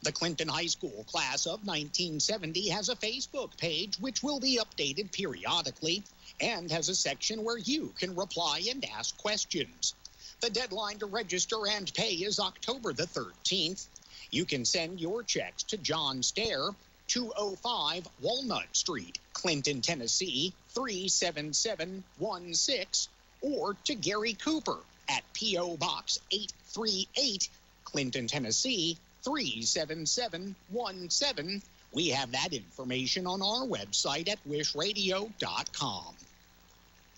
The Clinton High School class of 1970 has a Facebook page which will be updated periodically and has a section where you can reply and ask questions. The deadline to register and pay is October the 13th. You can send your checks to John Stair, 205 Walnut Street, Clinton, Tennessee, 37716, or to Gary Cooper at P.O. Box 838, Clinton, Tennessee, 37717. We have that information on our website at wishradio.com.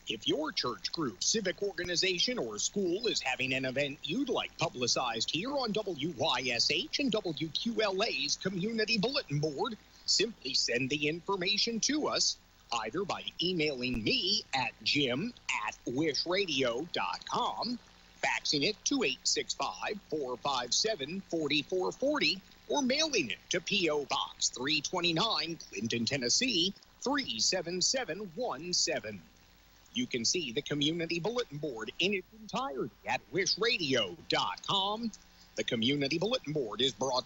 If your church group, civic organization, or school is having an event you'd like publicized here on WYSH and WQLA's Community Bulletin Board, simply send the information to us, either by emailing me at jim@wishradio.com, faxing it to 865-457-4440, or mailing it to P.O. Box 329, Clinton, Tennessee, 37717. You can see the Community Bulletin Board in its entirety at wishradio.com. The Community Bulletin Board is brought.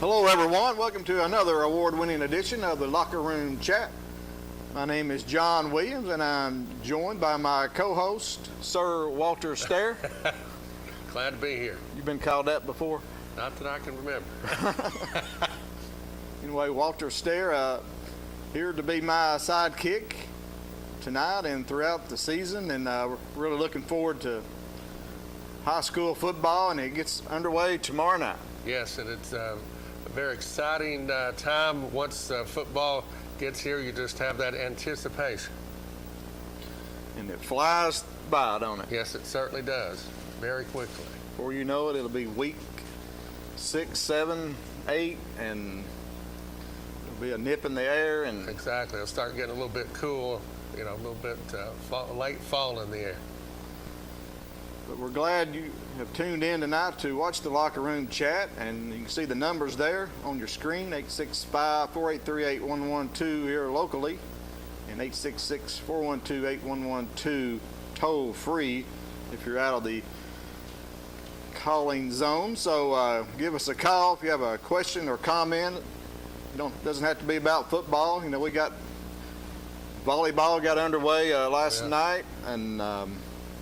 Hello everyone, welcome to another award-winning edition of the Locker Room Chat. My name is John Williams and I'm joined by my co-host, Sir Walter Stair. Glad to be here. You've been called that before? Not that I can remember. Anyway, Walter Stair, here to be my sidekick tonight and throughout the season, and we're really looking forward to high school football, and it gets underway tomorrow night. Yes, and it's a very exciting time. Once football gets here, you just have that anticipation. And it flies by, don't it? Yes, it certainly does, very quickly. Before you know it, it'll be week 6, 7, 8, and it'll be a nip in the air. And exactly, it'll start getting a little bit cool, you know, a little bit late fall in the air. But we're glad you have tuned in tonight to watch the Locker Room Chat, and you can see the numbers there on your screen, 865-483-8112 here locally, and 866-412-8112 toll free if you're out of the calling zone. So give us a call if you have a question or comment. Doesn't have to be about football. You know, we got volleyball got underway last night, and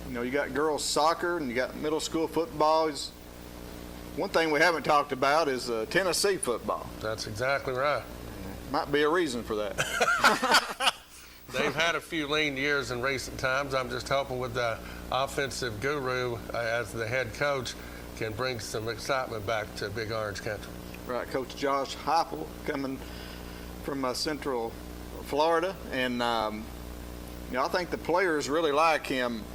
you know, you got girls soccer and you got middle school football. One thing we haven't talked about is Tennessee football. That's exactly right. Might be a reason for that. They've had a few lean years in recent times. I'm just hoping with the offensive guru as the head coach can bring some excitement back to Big Orange Country. Right, Coach Josh Heupel coming from Central Florida, and you know, I think the players really like him.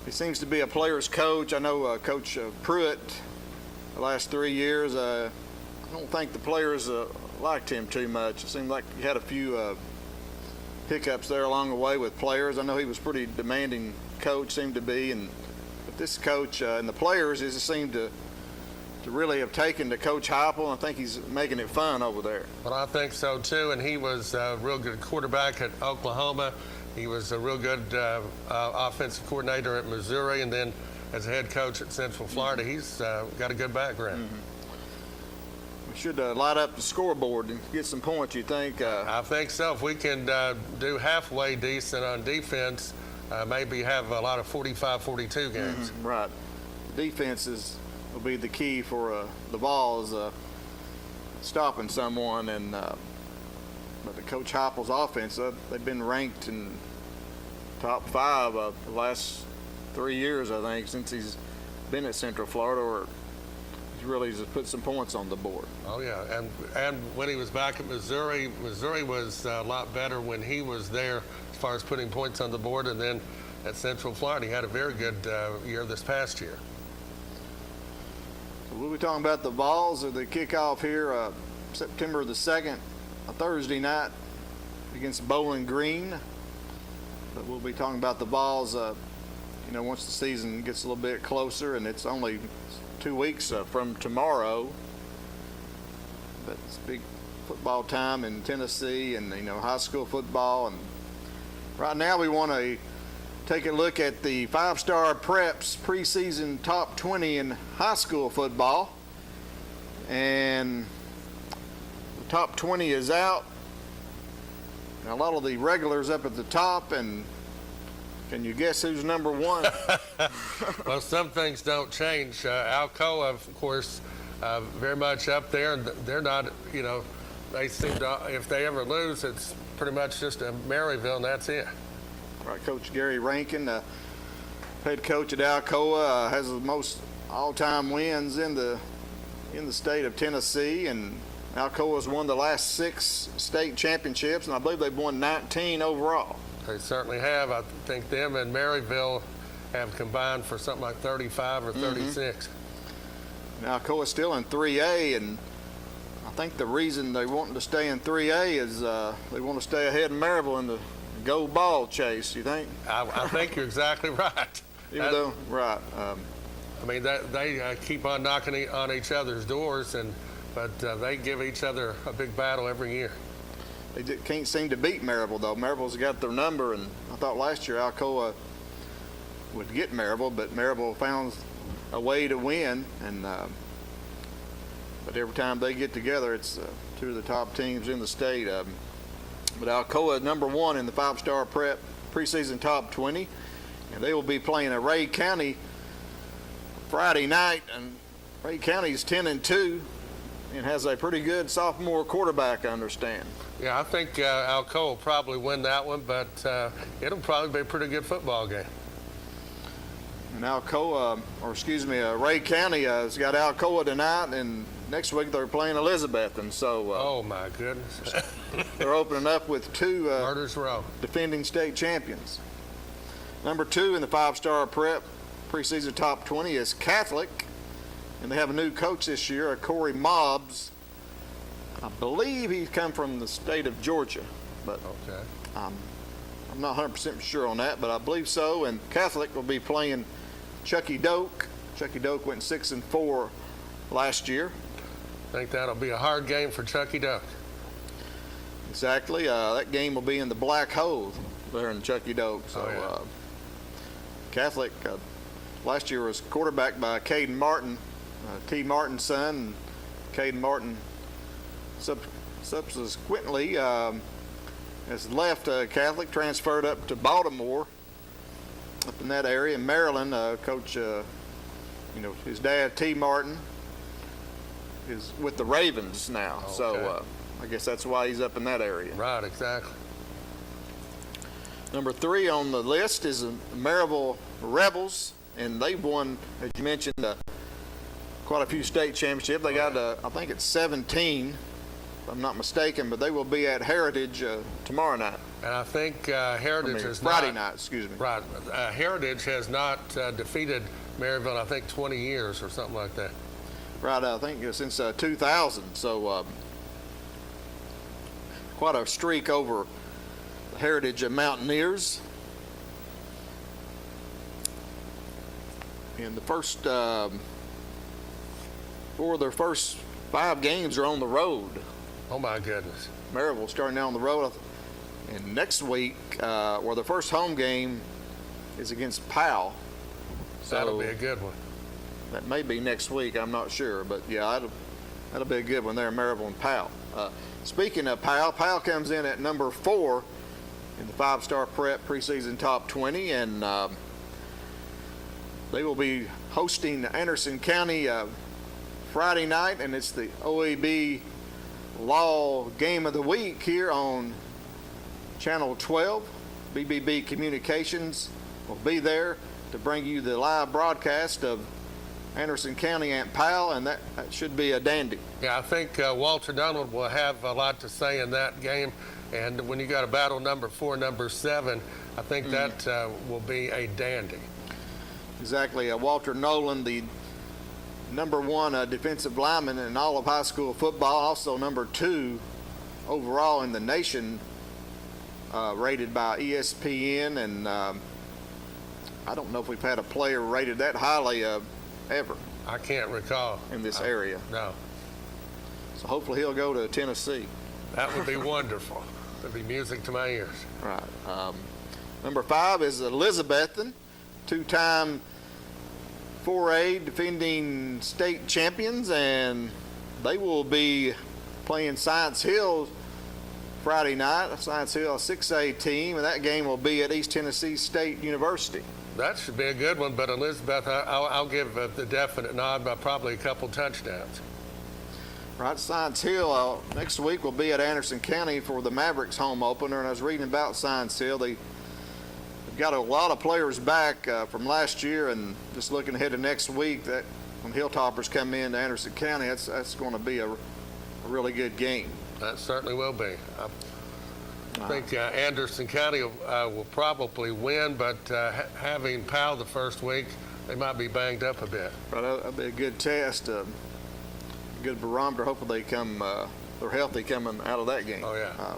He seems to be a player's coach. I know Coach Pruitt, the last 3 years, I don't think the players liked him too much. It seemed like he had a few hiccups there along the way with players. I know he was pretty demanding coach, seemed to be, but this coach and the players just seemed to really have taken to Coach Heupel. I think he's making it fun over there. Well, I think so too, and he was a real good quarterback at Oklahoma. He was a real good offensive coordinator at Missouri, and then as a head coach at Central Florida, he's got a good background. Mm-hmm. We should light up the scoreboard and get some points, you think? I think so. If we can do halfway decent on defense, maybe have a lot of 45-42 games. Mm-hmm. Right. Defense will be the key for the Vols stopping someone, and but the Coach Heupel's offense, they've been ranked in top 5 the last 3 years, I think, since he's been at Central Florida, or he really has put some points on the board. Oh, yeah, and when he was back at Missouri, Missouri was a lot better when he was there as far as putting points on the board, and then at Central Florida, he had a very good year this past year. So we'll be talking about the Vols of the kickoff here September the 2nd, a Thursday night against Bowling Green. But we'll be talking about the Vols, once the season gets a little bit closer, and it's only 2 weeks from tomorrow. But it's big football time in Tennessee, and high school football. And right now we want to take a look at the 5-Star Preps preseason top 20 in high school football. And the top 20 is out. And a lot of the regulars up at the top, and can you guess who's number one? Well, some things don't change. Alcoa, of course, very much up there, and they're not, they seem to, if they ever lose, it's pretty much just a Maryville, and that's it. Right, Coach Gary Rankin, head coach at Alcoa, has the most all-time wins in the state of Tennessee, and Alcoa has won the last 6 state championships, and I believe they've won 19 overall. They certainly have. I think them and Maryville have combined for something like 35 or 36. Now, Alcoa's still in 3A, and I think the reason they want to stay in 3A is they want to stay ahead of Maryville in the gold ball chase, you think? I think you're exactly right. Right. I mean, they keep on knocking on each other's doors, but they give each other a big battle every year. They can't seem to beat Maryville, though. Maryville's got their number, and I thought last year Alcoa would get Maryville, but Maryville found a way to win. And but every time they get together, it's 2 of the top teams in the state. But Alcoa is number 1 in the 5-Star Prep preseason top 20, and they will be playing at Ray County Friday night. And Ray County is 10-2 and has a pretty good sophomore quarterback, I understand. Yeah, I think Alcoa will probably win that one, but it'll probably be a pretty good football game. And Ray County has got Alcoa tonight, and next week they're playing Elizabeth, and so. Oh my goodness. They're opening up with 2 Murders Row defending state champions. Number 2 in the 5-Star Prep preseason top 20 is Catholic, and they have a new coach this year, Corey Mobbs. I believe he's come from the state of Georgia, but okay. I'm not 100% sure on that, but I believe so. And Catholic will be playing Chucky Doak. Chucky Doak went 6-4 last year. I think that'll be a hard game for Chucky Doak. Exactly. That game will be in the Black Hole there in Chucky Doak. So Catholic last year was quarterbacked by Caden Martin, T. Martin's son. And Caden Martin subsequently has left Catholic, transferred up to Baltimore, up in that area. In Maryland, Coach, his dad, T. Martin, is with the Ravens now. Okay. So I guess that's why he's up in that area. Right, exactly. Number 3 on the list is the Marival Rebels, and they've won, as you mentioned, quite a few state championships. They got, I think it's 17, if I'm not mistaken, but they will be at Heritage tomorrow night. And I think Heritage is Friday night, excuse me. Right. Heritage has not defeated Maryville, I think, 20 years or something like that. Right, I think since 2000. So quite a streak over the Heritage Mountaineers. And the first 4 of their first 5 games are on the road. Oh my goodness. Maryville starting out on the road. And next week, the first home game is against Powell. So that'll be a good one. That may be next week, I'm not sure. But yeah, that'll be a good one there, Maryville and Powell. Speaking of Powell, Powell comes in at number 4 in the 5-Star Prep preseason top 20. And they will be hosting Anderson County Friday night, and it's the OEB Law Game of the Week here on Channel 12. BBB Communications will be there to bring you the live broadcast of Anderson County and Powell, and that should be a dandy. Yeah, I think Walter Donald will have a lot to say in that game, and when you got a battle number 4, number 7, I think that will be a dandy. Exactly. Walter Nolan, the number 1 defensive lineman in all of high school football, also number 2 overall in the nation rated by ESPN, and I don't know if we've had a player rated that highly ever I can't recall. in this area. No. So hopefully he'll go to Tennessee. That would be wonderful. That'd be music to my ears. Right. Number 5 is Elizabethton, 2-time 4A defending state champions, and they will be playing Science Hill Friday night. Science Hill, a 6A team, and that game will be at East Tennessee State University. That should be a good one, but Elizabeth, I'll give the definite nod by probably a couple touchdowns. Right, Science Hill next week will be at Anderson County for the Mavericks home opener, and I was reading about Science Hill. They've got a lot of players back from last year, and just looking ahead to next week, that when Hilltoppers come in to Anderson County, that's going to be a really good game. That certainly will be. I think Anderson County will probably win, but having Powell the first week, they might be banged up a bit. Right, that'll be a good test, a good barometer. Hopefully they're healthy coming out of that game. Oh, yeah.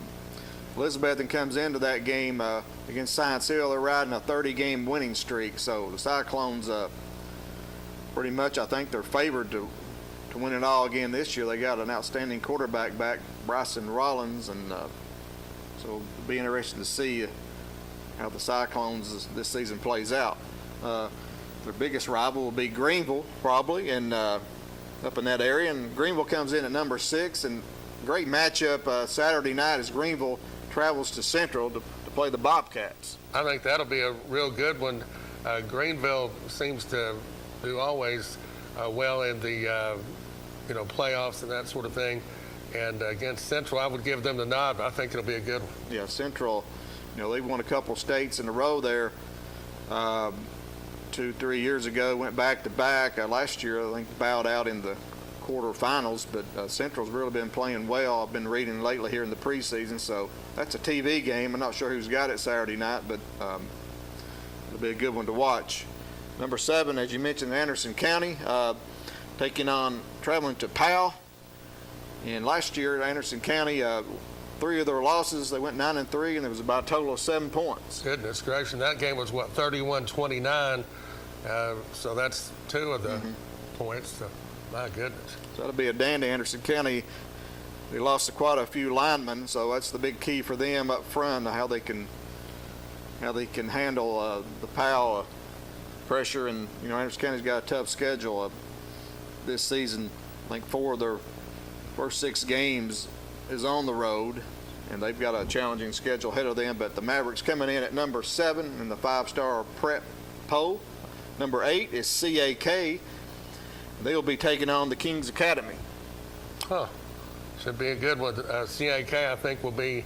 Elizabethton comes into that game against Science Hill. They're riding a 30-game winning streak, so the Cyclones pretty much, I think, they're favored to win it all again this year. They got an outstanding quarterback back, Bryson Rollins, and so it'll be interesting to see how the Cyclones this season plays out. Their biggest rival will be Greenville, probably, and up in that area. And Greenville comes in at number 6, and great matchup Saturday night as Greenville travels to Central to play the Bobcats. I think that'll be a real good one. Greenville seems to do always well in the playoffs and that sort of thing. And against Central, I would give them the nod, but I think it'll be a good one. Yeah, Central, they've won a couple states in a row there 2-3 years ago, went back-to-back. Last year, I think, bowed out in the quarterfinals, but Central's really been playing well. I've been reading lately here in the preseason, so that's a TV game. I'm not sure who's got it Saturday night, but it'll be a good one to watch. Number 7, as you mentioned, Anderson County, traveling to Powell. And last year at Anderson County, 3 of their losses, they went 9-3, and it was about a total of 7 points. Goodness gracious, that game was 31-29, so that's 2 of the points. So, my goodness. So that'll be a dandy. Anderson County, they lost quite a few linemen, so that's the big key for them up front, how they can handle the Powell pressure. And Anderson County's got a tough schedule this season. I think 4 of their first 6 games is on the road, and they've got a challenging schedule ahead of them. But the Mavericks coming in at number 7 in the 5-star prep poll. Number 8 is CAK. They'll be taking on the Kings Academy. Should be a good one. CAK, I think, will be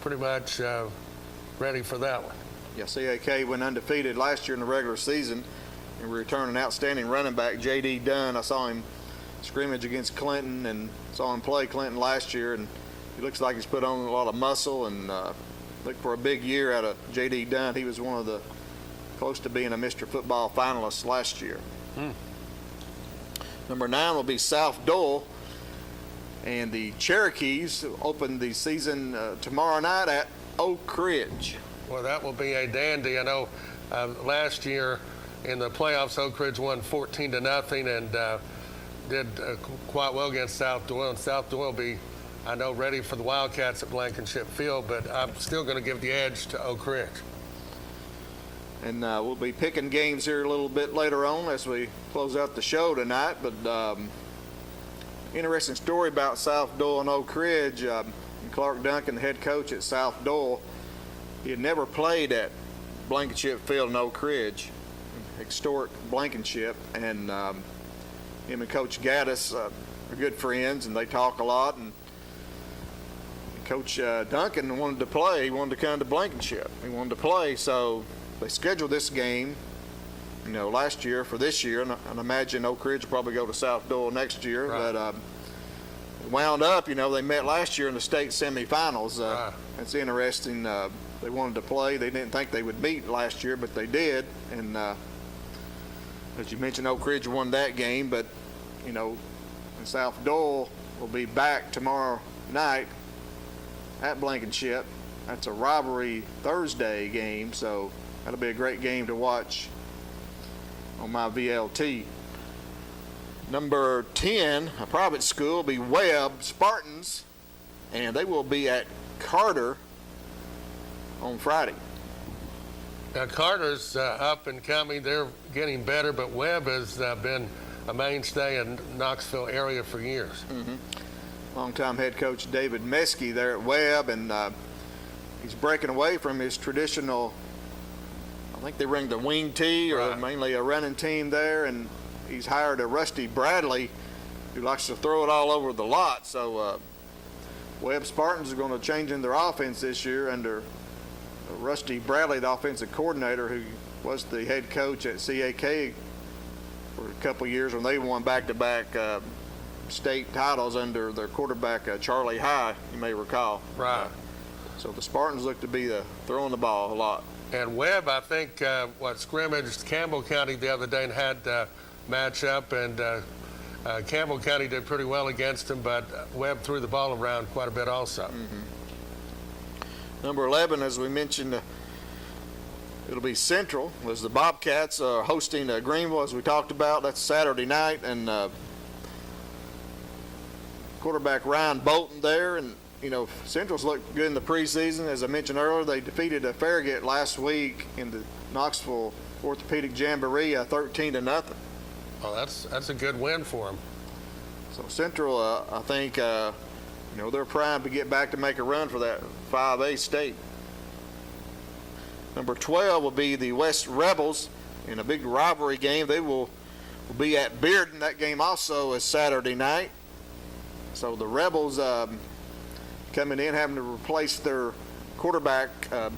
pretty much ready for that one. Yeah, CAK went undefeated last year in the regular season, and we returned an outstanding running back, J.D. Dunn. I saw him scrimmage against Clinton and saw him play Clinton last year, and he looks like he's put on a lot of muscle and look for a big year out of J.D. Dunn. He was one of the close to being a Mr. Football finalist last year. Number 9 will be South Dole, and the Cherokees open the season tomorrow night at Oak Ridge. Well, that will be a dandy. I know last year in the playoffs, Oak Ridge won 14-0 and did quite well against South Doyle. And South Doyle will be, I know, ready for the Wildcats at Blankenship Field, but I'm still going to give the edge to Oak Ridge. And we'll be picking games here a little bit later on as we close out the show tonight. But interesting story about South Doyle and Oak Ridge. Clark Duncan, the head coach at South Doyle, he had never played at Blankenship Field in Oak Ridge, historic Blankenship. And him and Coach Gaddis are good friends, and they talk a lot. And Coach Duncan wanted to play. He wanted to come to Blankenship. He wanted to play, so they scheduled this game, last year for this year, and I imagine Oak Ridge will probably go to South Doyle next year. Right. But wound up, they met last year in the state semifinals. Right. It's interesting. They wanted to play. They didn't think they would meet last year, but they did. And as you mentioned, Oak Ridge won that game. But South Doyle will be back tomorrow night at Blankenship That's a rivalry Thursday game, so that'll be a great game to watch on my VLT. Number 10, a private school, will be Webb Spartans, and they will be at Carter on Friday. Now, Carter's up and coming. They're getting better, but Webb has been a mainstay in Knoxville area for years. Longtime head coach David Meskey there at Webb, and he's breaking away from his traditional, I think they ring the wing tee, or mainly a running team there, and he's hired a Rusty Bradley who likes to throw it all over the lot. So Webb Spartans are going to change in their offense this year under Rusty Bradley, the offensive coordinator, who was the head coach at CAK for a couple years when they won back-to-back state titles under their quarterback, Charlie High, you may recall. Right. So the Spartans look to be throwing the ball a lot. And Webb, I think, scrimmaged Campbell County the other day and had match up, and Campbell County did pretty well against him, but Webb threw the ball around quite a bit also. Number 11, as we mentioned, it'll be Central, as the Bobcats are hosting Greenville, as we talked about. That's Saturday night, and quarterback Ryan Bolton there, and Central's looked good in the preseason. As I mentioned earlier, they defeated Farragut last week in the Knoxville Orthopedic Jamboree 13-0. Oh, that's a good win for them. So Central, I think, they're primed to get back to make a run for that 5A state. Number 12 will be the West Rebels in a big rivalry game. They will be at Bearden. That game also is Saturday night. So the Rebels coming in, having to replace their quarterback,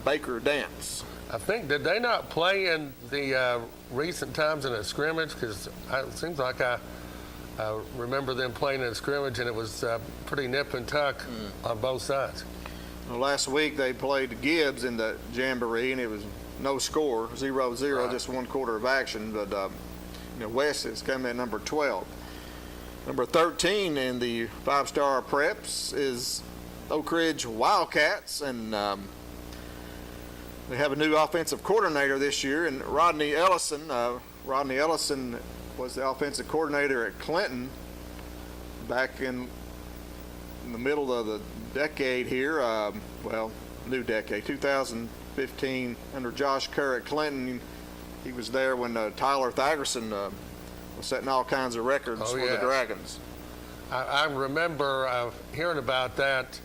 Baker Dance. I think, did they not play in the recent times in a scrimmage? Because it seems like I remember them playing in a scrimmage, and it was pretty nip and tuck on both sides. Well, last week they played Gibbs in the Jamboree, and it was no score, 0-0, Right. just one quarter of action. But West is coming in number 12. Number 13 in the five-star preps is Oak Ridge Wildcats, and they have a new offensive coordinator this year, and Rodney Ellison. Rodney Ellison was the offensive coordinator at Clinton back in the middle of the decade here. New decade, 2015, under Josh Kerr at Clinton. He was there when Tyler Thagerson was setting all kinds of records for the Dragons. I remember hearing about that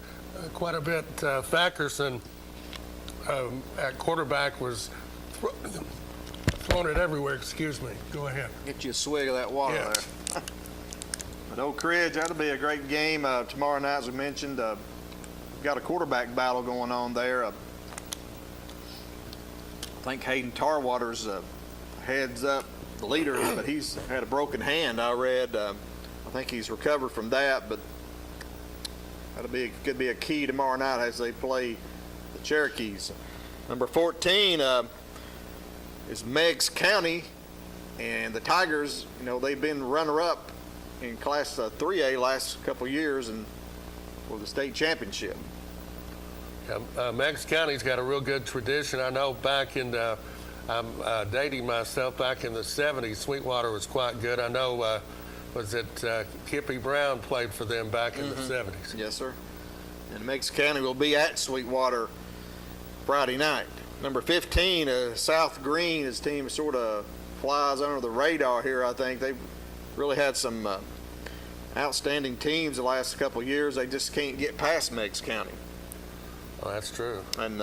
quite a bit. Thagerson at quarterback was throwing it everywhere. Excuse me. Go ahead. Get you a swig of that water there. But Oak Ridge, that'll be a great game tomorrow night, as we mentioned. We've got a quarterback battle going on there. I think Hayden Tarwater's heads up the leader, but he's had a broken hand, I read. I think he's recovered from that, but could be a key tomorrow night as they play the Cherokees. Number 14 is Meigs County, and the Tigers, they've been runner-up in Class 3A last couple years and for the state championship. Meigs County's got a real good tradition. I know back in I'm dating myself, back in the 70s, Sweetwater was quite good. I know, Kippy Brown played for them back in the 70s. Yes, sir. And Meigs County will be at Sweetwater Friday night. Number 15, South Green, his team sort of flies under the radar here, I think. They've really had some outstanding teams the last couple of years. They just can't get past Meigs County. Well, that's true. And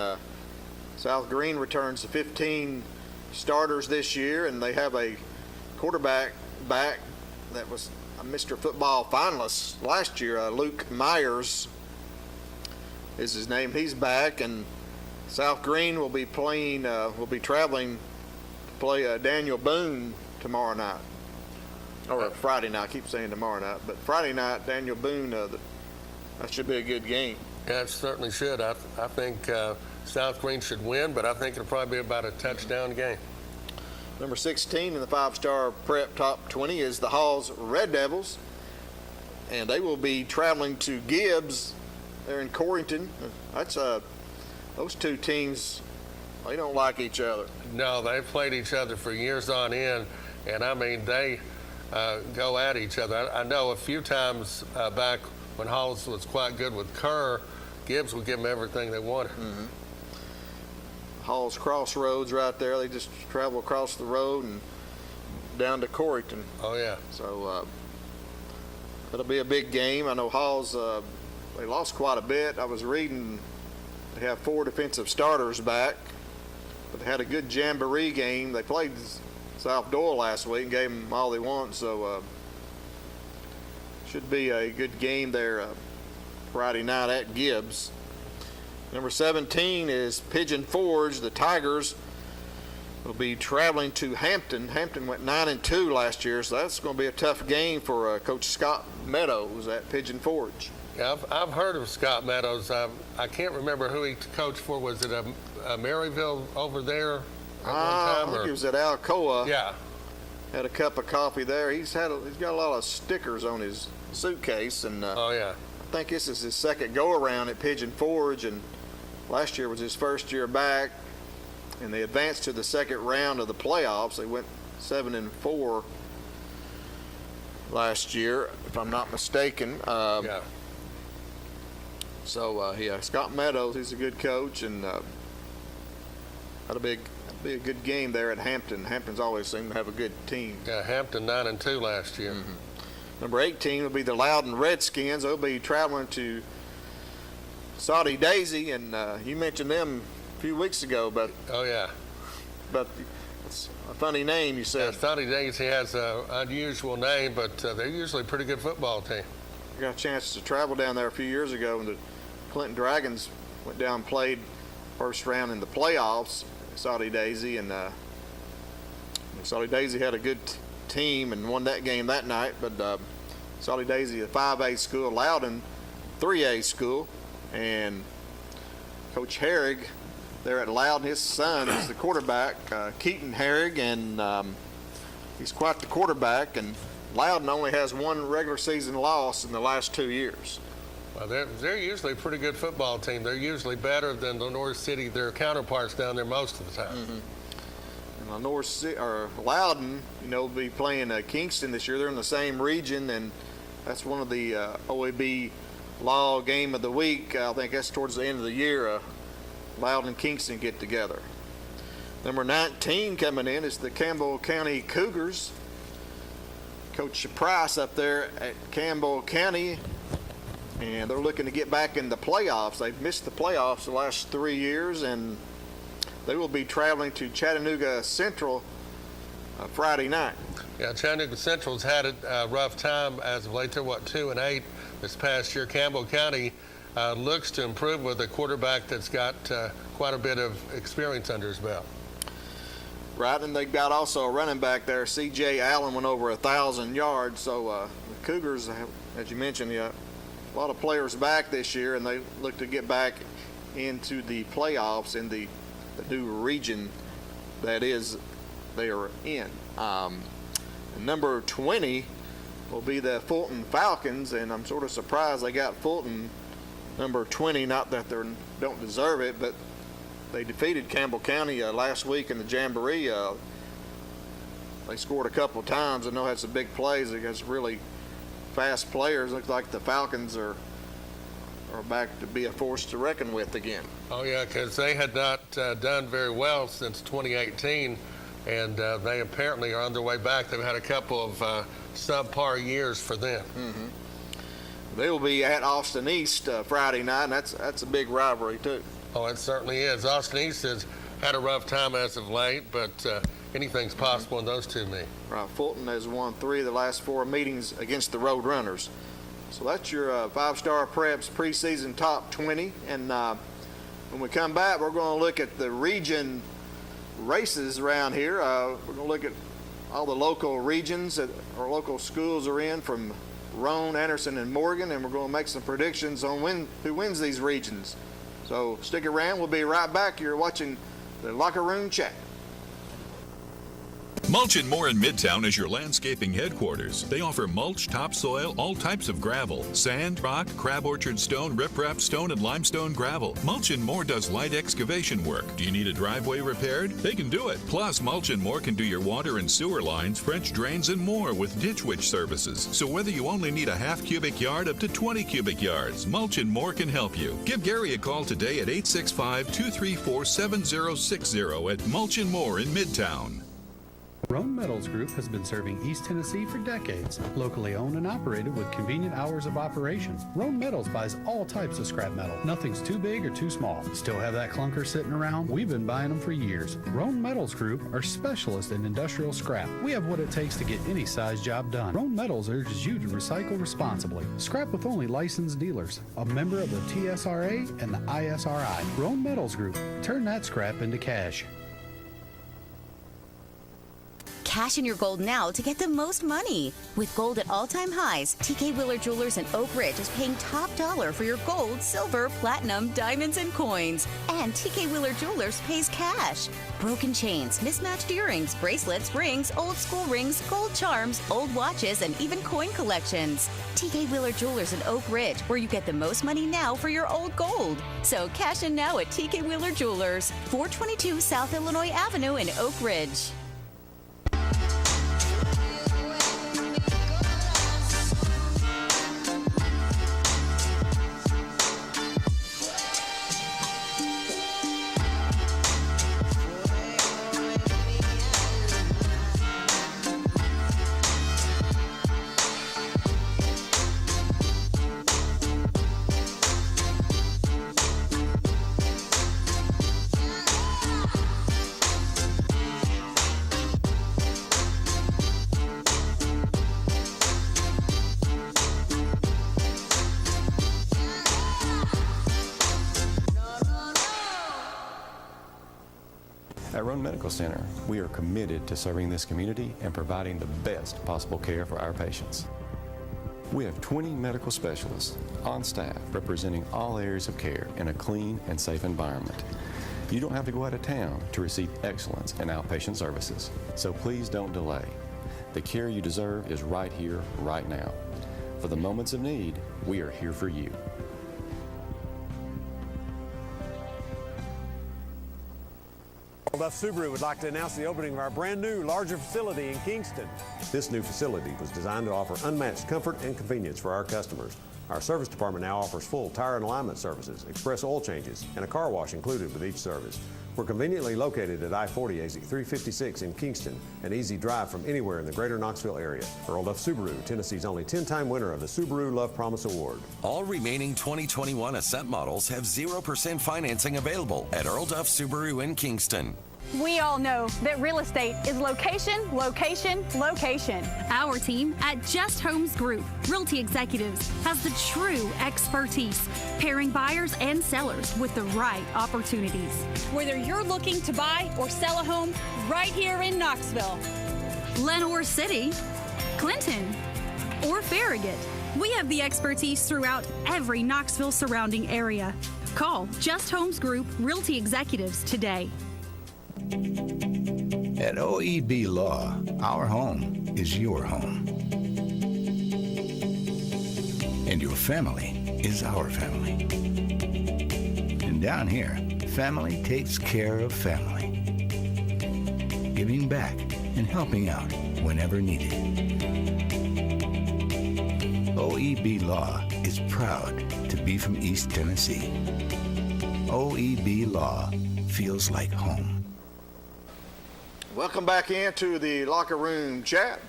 South Green returns to 15 starters this year, and they have a quarterback back that was a Mr. Football finalist last year. Luke Myers is his name. He's back, and South Green will be traveling to play Daniel Boone tomorrow night. Or Friday night. I keep saying tomorrow night. But Friday night, Daniel Boone, that should be a good game. Yeah, it certainly should. I think South Green should win, but I think it'll probably be about a touchdown game. Number 16 in the five-star prep top 20 is the Halls Red Devils, and they will be traveling to Gibbs there in Corrington. That's those two teams, they don't like each other. No, they've played each other for years on end, and I mean, they go at each other. I know a few times back when Halls was quite good with Kerr, Gibbs would give them everything they wanted. Mm-hmm. Hall's Crossroads right there. They just travel across the road and down to Coreyton. Oh, yeah. So it'll be a big game. I know Hall's, they lost quite a bit. I was reading they have 4 defensive starters back, but they had a good jamboree game. They played South Doyle last week and gave them all they want, so should be a good game there Friday night at Gibbs. Number 17 is Pigeon Forge. The Tigers will be traveling to Hampton. Hampton went 9-2 last year, so that's going to be a tough game for Coach Scott Meadows at Pigeon Forge. Yeah, I've heard of Scott Meadows. I can't remember who he coached for. Was it a Maryville over there at one time? I think he was at Alcoa. Yeah. Had a cup of coffee there. He's got a lot of stickers on his suitcase, and oh yeah. I think this is his second go-around at Pigeon Forge, and last year was his first year back, and they advanced to the second round of the playoffs. They went 7-4 last year, if I'm not mistaken. Yeah. So, Scott Meadows, he's a good coach, and that'll be a good game there at Hampton. Hampton's always seemed to have a good team. Yeah, Hampton 9-2 last year. Mm-hmm. Number 18 will be the Loudon Redskins. They'll be traveling to Saudi Daisy, and you mentioned them a few weeks ago, but oh yeah. But it's a funny name, you said. Yeah, Saudi Daisy has an unusual name, but they're usually a pretty good football team. I got a chance to travel down there a few years ago, and the Clinton Dragons went down and played first round in the playoffs, Saudi Daisy, and Saudi Daisy had a good team and won that game that night, but Saudi Daisy, a 5A school, Loudon, 3A school, and Coach Herrig there at Loudon, his son is the quarterback, Keaton Herrig, and he's quite the quarterback, and Loudon only has one regular season loss in the last 2 years. Well, they're usually a pretty good football team. They're usually better than the North City, their counterparts down there most of the time. Mm-hmm. And Loudon, will be playing Kingston this year. They're in the same region, and that's one of the OAB Law Game of the Week. I think that's towards the end of the year. Loudon and Kingston get together. Number 19 coming in is the Campbell County Cougars. Coach Price up there at Campbell County, and they're looking to get back in the playoffs. They've missed the playoffs the last 3 years, and they will be traveling to Chattanooga Central Friday night. Yeah, Chattanooga Central's had a rough time as of late. They're 2-8 this past year. Campbell County looks to improve with a quarterback that's got quite a bit of experience under his belt. Right, and they've got also a running back there. C.J. Allen went over 1,000 yards. So the Cougars, as you mentioned, a lot of players back this year, and they look to get back into the playoffs in the new region that is they are in. Number 20 will be the Fulton Falcons, and I'm sort of surprised they got Fulton number 20. Not that they don't deserve it, but they defeated Campbell County last week in the Jamboree. They scored a couple of times. I know had some big plays against really fast players. Looks like the Falcons are back to be a force to reckon with again. Oh yeah, because they had not done very well since 2018, and they apparently are on their way back. They've had a couple of subpar years for them. Mm-hmm. They will be at Austin East Friday night, and that's a big rivalry too. Oh, it certainly is. Austin East has had a rough time as of late, but anything's possible in those two meetings. Right. Fulton has won 3 of the last 4 meetings against the Road Runners. So that's your 5-Star Preps preseason top 20. And when we come back, we're going to look at the region races around here. We're going to look at all the local regions that our local schools are in, from Roane, Anderson, and Morgan, and we're going to make some predictions on who wins these regions. So stick around. We'll be right back. You're watching the Locker Room Chat. Mulch & More in Midtown is your landscaping headquarters. They offer mulch, topsoil, all types of gravel, sand, rock, crab orchard stone, riprap stone, and limestone gravel. Mulch & More does light excavation work. Do you need a driveway repaired? They can do it. Plus, Mulch & More can do your water and sewer lines, French drains, and more with Ditch Witch services. So whether you only need a half cubic yard up to 20 cubic yards, Mulch & More can help you. Give Gary a call today at 865-234-7060 at Mulch & More in Midtown. Roan Metals Group has been serving East Tennessee for decades. Locally owned and operated with convenient hours of operation. Roan Metals buys all types of scrap metal. Nothing's too big or too small. Still have that clunker sitting around? We've been buying them for years. Roan Metals Group are specialists in industrial scrap. We have what it takes to get any size job done. Roan Metals urges you to recycle responsibly. Scrap with only licensed dealers. A member of the TSRA and the ISRI. Roan Metals Group. Turn that scrap into cash. Cash in your gold now to get the most money. With gold at all-time highs, TK Wheeler Jewelers in Oak Ridge is paying top dollar for your gold, silver, platinum, diamonds, and coins. And TK Wheeler Jewelers pays cash. Broken chains, mismatched earrings, bracelets, rings, old school rings, gold charms, old watches, and even coin collections. TK Wheeler Jewelers in Oak Ridge, where you get the most money now for your old gold. So cash in now at TK Wheeler Jewelers, 422 South Illinois Avenue in Oak Ridge. At Roan Medical Center, we are committed to serving this community and providing the best possible care for our patients. We have 20 medical specialists on staff representing all areas of care in a clean and safe environment. You don't have to go out of town to receive excellence in outpatient services, so please don't delay. The care you deserve is right here, right now. For the moments of need, we are here for you. Duff Subaru would like to announce the opening of our brand new, larger facility in Kingston. This new facility was designed to offer unmatched comfort and convenience for our customers. Our service department now offers full tire and alignment services, express oil changes, and a car wash included with each service. We're conveniently located at I-40 exit 356 in Kingston, an easy drive from anywhere in the greater Knoxville area. Earl Duff Subaru, Tennessee's only 10-time winner of the Subaru Love Promise Award. All remaining 2021 Ascent models have 0% financing available at Earl Duff Subaru in Kingston. We all know that real estate is location, location, location. Our team at Just Homes Group, Realty Executives, has the true expertise, pairing buyers and sellers with the right opportunities. Whether you're looking to buy or sell a home right here in Knoxville, Lenoir City, Clinton, or Farragut, we have the expertise throughout every Knoxville surrounding area. Call Just Homes Group Realty Executives today. At OEB Law, our home is your home. And your family is our family. And down here, family takes care of family. Giving back and helping out whenever needed. OEB Law is proud to be from East Tennessee. OEB Law feels like home. Welcome back into the locker room chat.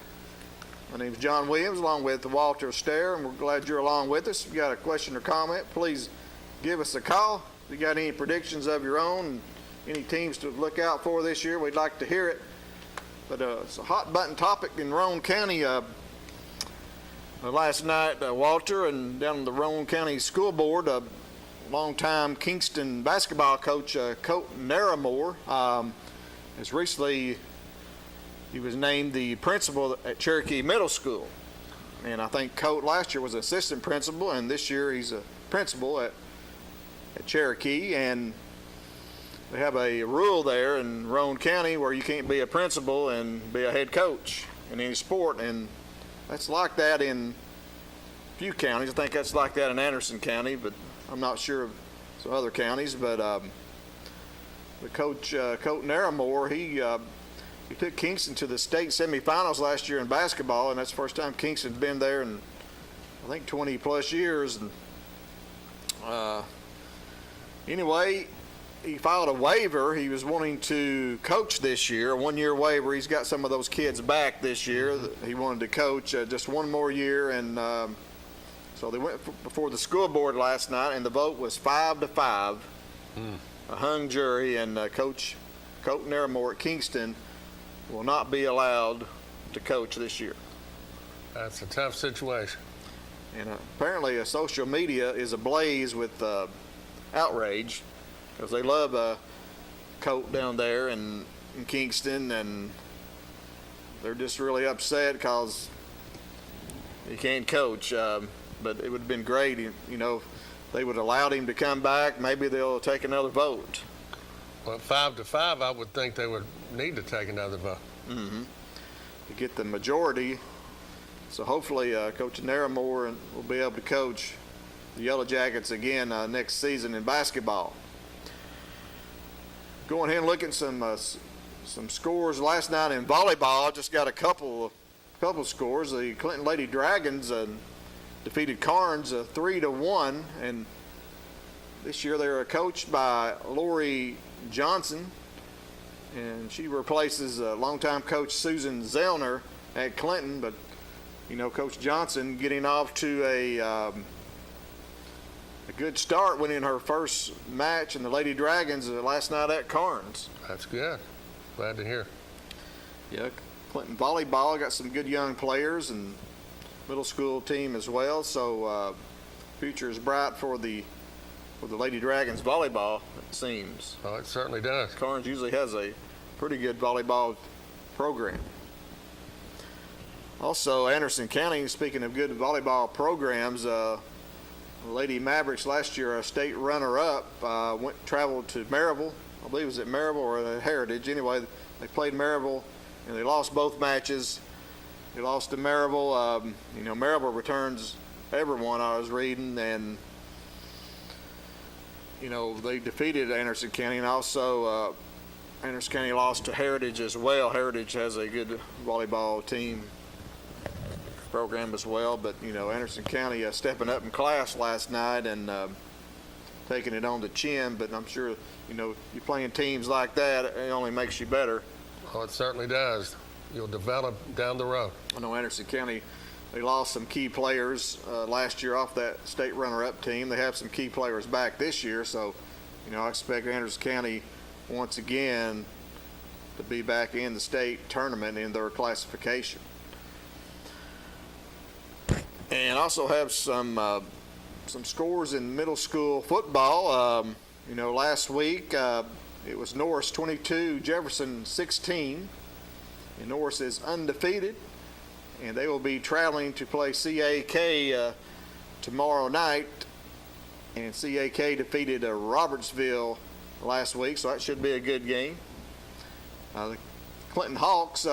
My name is John Williams, along with Walter Stair, and we're glad you're along with us. If you got a question or comment, please give us a call. If you got any predictions of your own, and any teams to look out for this year, we'd like to hear it. But it's a hot button topic in Roane County. Last night, Walter, and down in the Roane County School Board, longtime Kingston basketball coach Colt Naramore, as recently he was named the principal at Cherokee Middle School. And I think Colt last year was assistant principal, and this year he's a principal at Cherokee. And they have a rule there in Roane County where you can't be a principal and be a head coach in any sport, and that's like that in a few counties. I think that's like that in Anderson County, but I'm not sure of some other counties. But the coach, Colt Naramore, he took Kingston to the state semifinals last year in basketball, and that's the first time Kingston's been there in, I think, 20 plus years. And anyway, he filed a waiver. He was wanting to coach this year, a one-year waiver. He's got some of those kids back this year. He wanted to coach just one more year, and so they went before the school board last night, and the vote was 5-5. A hung jury, and Coach Colt Naramore at Kingston will not be allowed to coach this year. That's a tough situation. And apparently social media is ablaze with outrage, because they love Colt down there in Kingston, and they're just really upset because he can't coach. But it would have been great, if they would have allowed him to come back. Maybe they'll take another vote. Well, 5-5, I would think they would need to take another vote. Mm-hmm. To get the majority. So hopefully Coach Naramore will be able to coach the Yellow Jackets again next season in basketball. Going ahead and looking at some scores last night in volleyball. Just got a couple scores. The Clinton Lady Dragons defeated Carnes 3-1, and this year they're coached by Lori Johnson, and she replaces longtime coach Susan Zellner at Clinton. But Coach Johnson getting off to a good start, winning her first match in the Lady Dragons last night at Carnes. That's good. Glad to hear. Yeah, Clinton volleyball got some good young players, and middle school team as well. So future is bright for the Lady Dragons volleyball, it seems. Oh, it certainly does. Carnes usually has a pretty good volleyball program. Also, Anderson County, speaking of good volleyball programs, Lady Mavericks last year, a state runner-up, traveled to Marival. I believe it was at Marival or at Heritage. Anyway, they played Marival, and they lost both matches. They lost to Marival. Marival returns everyone, I was reading, and they defeated Anderson County, and also Anderson County lost to Heritage as well. Heritage has a good volleyball team program as well, but Anderson County stepping up in class last night and taking it on the chin. But I'm sure you're playing teams like that, it only makes you better. Oh, it certainly does. You'll develop down the road. I know Anderson County, they lost some key players last year off that state runner-up team. They have some key players back this year, so I expect Anderson County once again to be back in the state tournament in their classification. And also have some scores in middle school football. Last week it was Norris 22, Jefferson 16. And Norris is undefeated, and they will be traveling to play CAK tomorrow night. And CAK defeated Robertsville last week, so that should be a good game. The Clinton Hawks,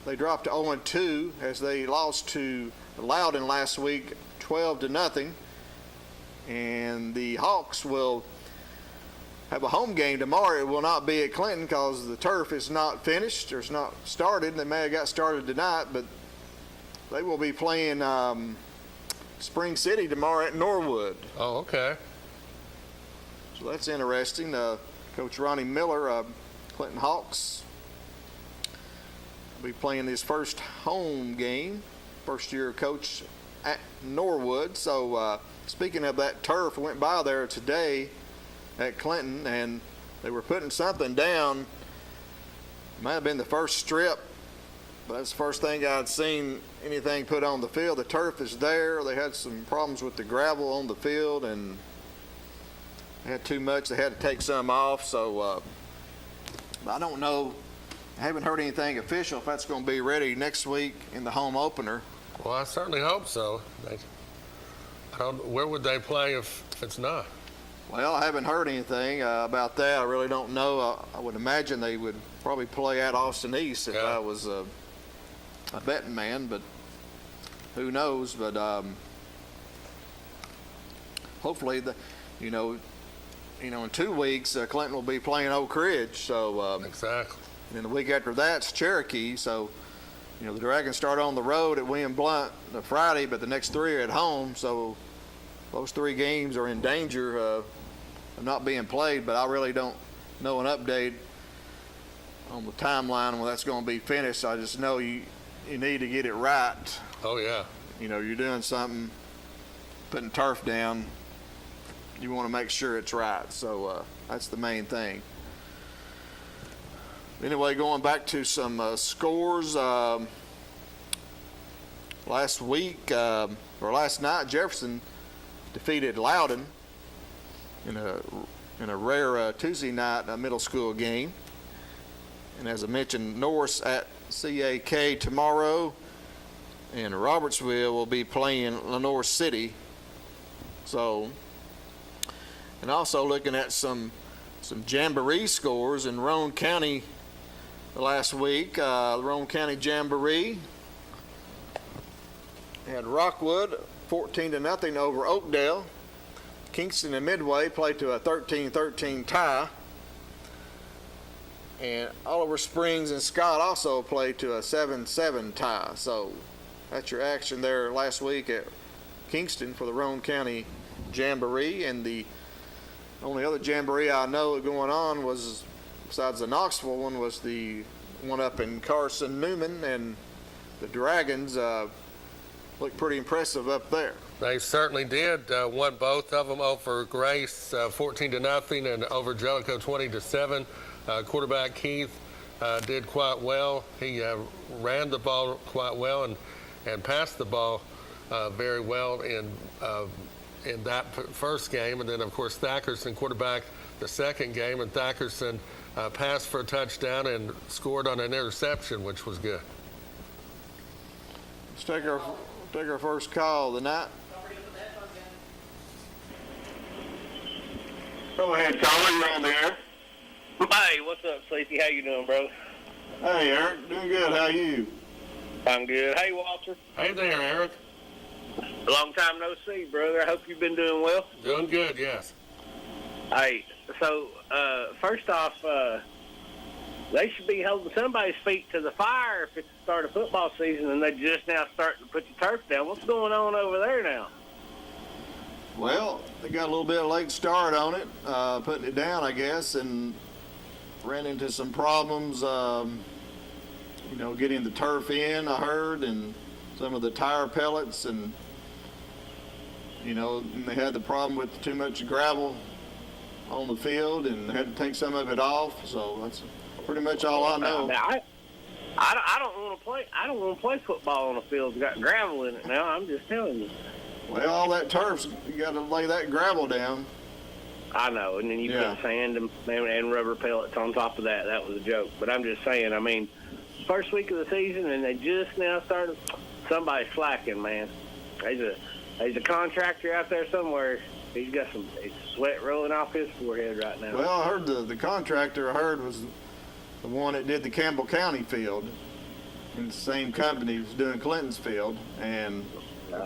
they dropped to 0-2 as they lost to Loudon last week 12-0. And the Hawks will have a home game tomorrow. It will not be at Clinton because the turf is not finished or it's not started. They may have got started tonight, but they will be playing Spring City tomorrow at Norwood. Oh, okay. So that's interesting. Coach Ronnie Miller, Clinton Hawks, will be playing his first home game, first-year coach at Norwood. So speaking of that turf, I went by there today at Clinton, and they were putting something down. Might have been the first strip, but that's the first thing I'd seen anything put on the field. The turf is there. They had some problems with the gravel on the field, and they had too much. They had to take some off. So I don't know. I haven't heard anything official if that's going to be ready next week in the home opener. Well, I certainly hope so. Where would they play if it's not? Well, I haven't heard anything about that. I really don't know. I would imagine they would probably play at Austin East if I was a betting man, but who knows? But hopefully, in 2 weeks, Clinton will be playing Oak Ridge. So exactly. And the week after that's Cherokee. So the Dragons start on the road at William Blount the Friday, but the next 3 are at home. So those 3 games are in danger of not being played. But I really don't know an update on the timeline when that's going to be finished. I just know you need to get it right. Oh yeah. You're doing something, putting turf down. You want to make sure it's right. So that's the main thing. Anyway, going back to some scores. Last night, Jefferson defeated Loudon in a rare Tuesday night middle school game. And as I mentioned, Norris at CAK tomorrow, and Robertsville will be playing Lenore City. So, and also looking at some Jamboree scores in Roane County last week. The Roane County Jamboree had Rockwood 14-0 over Oakdale. Kingston and Midway played to a 13-13 tie. And Oliver Springs and Scott also played to a 7-7 tie. So that's your action there last week at Kingston for the Roane County Jamboree. And the only other Jamboree I know going on was, besides the Knoxville one, was the one up in Carson Newman, and the Dragons looked pretty impressive up there. They certainly did. Won both of them over Grace 14-0 and over Jellicoe 20-7. Quarterback Keith did quite well. He ran the ball quite well and passed the ball very well in that first game. And then, of course, Thackerson quarterback the second game, and Thackerson passed for a touchdown and scored on an interception, which was good. Let's take our first call of the night. Go ahead, caller. You're on the air. Hey, what's up, Sleepy? How you doing, bro? Hey, Eric. Doing good. How are you? I'm good. Hey, Walter. Hey there, Eric. Long time no see, brother. I hope you've been doing well. Doing good, yes. Hey, so first off, they should be holding somebody's feet to the fire if it's the start of football season and they're just now starting to put the turf down. What's going on over there now? Well, they got a little bit of late start on it, putting it down, I guess, and ran into some problems, getting the turf in, I heard, and some of the tire pellets, and, and they had the problem with too much gravel on the field, and they had to take some of it off. So that's pretty much all I know. I don't want to play. I don't want to play football on a field that's got gravel in it now. I'm just telling you. Well, all that turf's, you got to lay that gravel down. I know, and then you put sand and rubber pellets on top of that. That was a joke. But I'm just saying, I mean, first week of the season, and they just now started. Somebody's slacking, man. There's a contractor out there somewhere. He's got some sweat rolling off his forehead right now. Well, I heard the contractor was the one that did the Campbell County field. And the same company was doing Clinton's field. And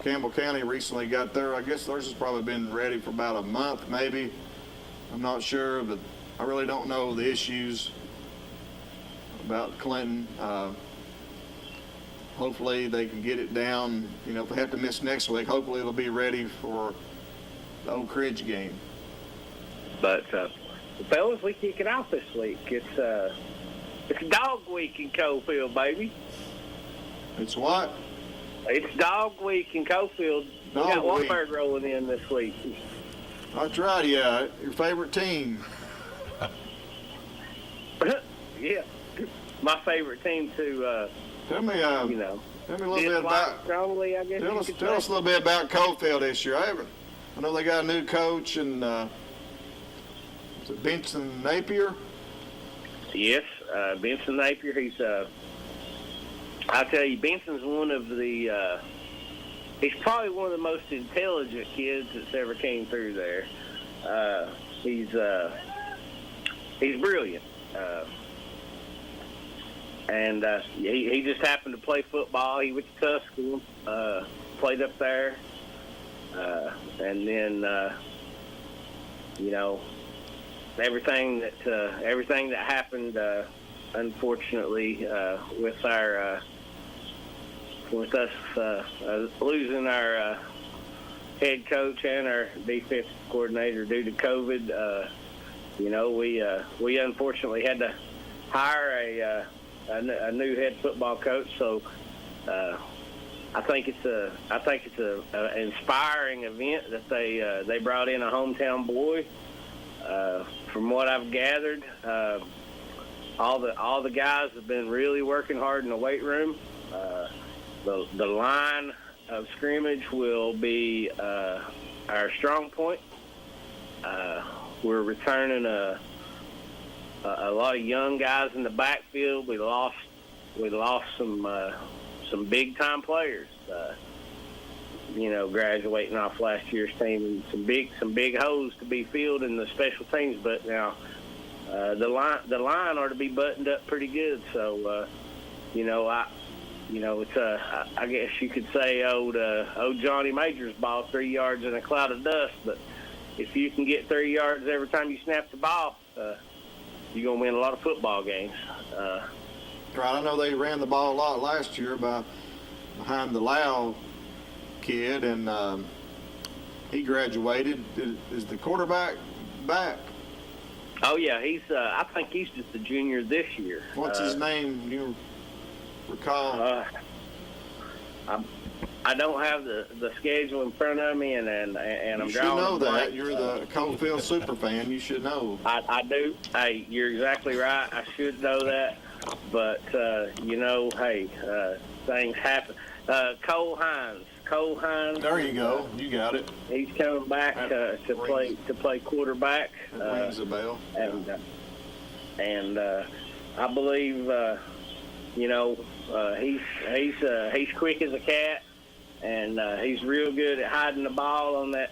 Campbell County recently got there. I guess theirs has probably been ready for about a month, maybe. I'm not sure, but I really don't know the issues about Clinton. Hopefully they can get it down. If they have to miss next week, hopefully it'll be ready for the Oak Ridge game. But fellas, we kick it off this week. It's dog week in Coalfield, baby. It's what? It's dog week in Coalfield. We got Wartburg rolling in this week. That's right, yeah. Your favorite team. Yeah. My favorite team to, tell me a little bit about. Strongly, I guess. Tell us a little bit about Coalfield this year. I know they got a new coach, and is it Benson Napier? Yes, Benson Napier. He's I tell you, Benson's one of the. He's probably one of the most intelligent kids that's ever came through there. He's brilliant. And he just happened to play football. He went to Tuscaloosa, played up there, and then everything that happened, unfortunately, with us losing our head coach and our defensive coordinator due to COVID. We unfortunately had to hire a new head football coach. So I think it's an inspiring event that they brought in a hometown boy. From what I've gathered, all the guys have been really working hard in the weight room. The line of scrimmage will be our strong point. We're returning a lot of young guys in the backfield. We lost some big time players. Graduating off last year's team, and some big holes to be filled in the special teams. But now the line are to be buttoned up pretty good. So it's I guess you could say old Johnny Major's ball, 3 yards in a cloud of dust. But if you can get 3 yards every time you snap the ball, you're gonna win a lot of football games. Right, I know they ran the ball a lot last year behind the Lau kid, and he graduated. Is the quarterback back? Oh yeah, I think he's just a junior this year. What's his name? Do you recall? I don't have the schedule in front of me, and I'm drawing. You should know that. You're the Coalfield super fan. You should know. I do. Hey, you're exactly right. I should know that, but things happen. Cole Hines. There you go. You got it. He's coming back to play quarterback. That rings a bell. And I believe he's quick as a cat, and he's real good at hiding the ball on that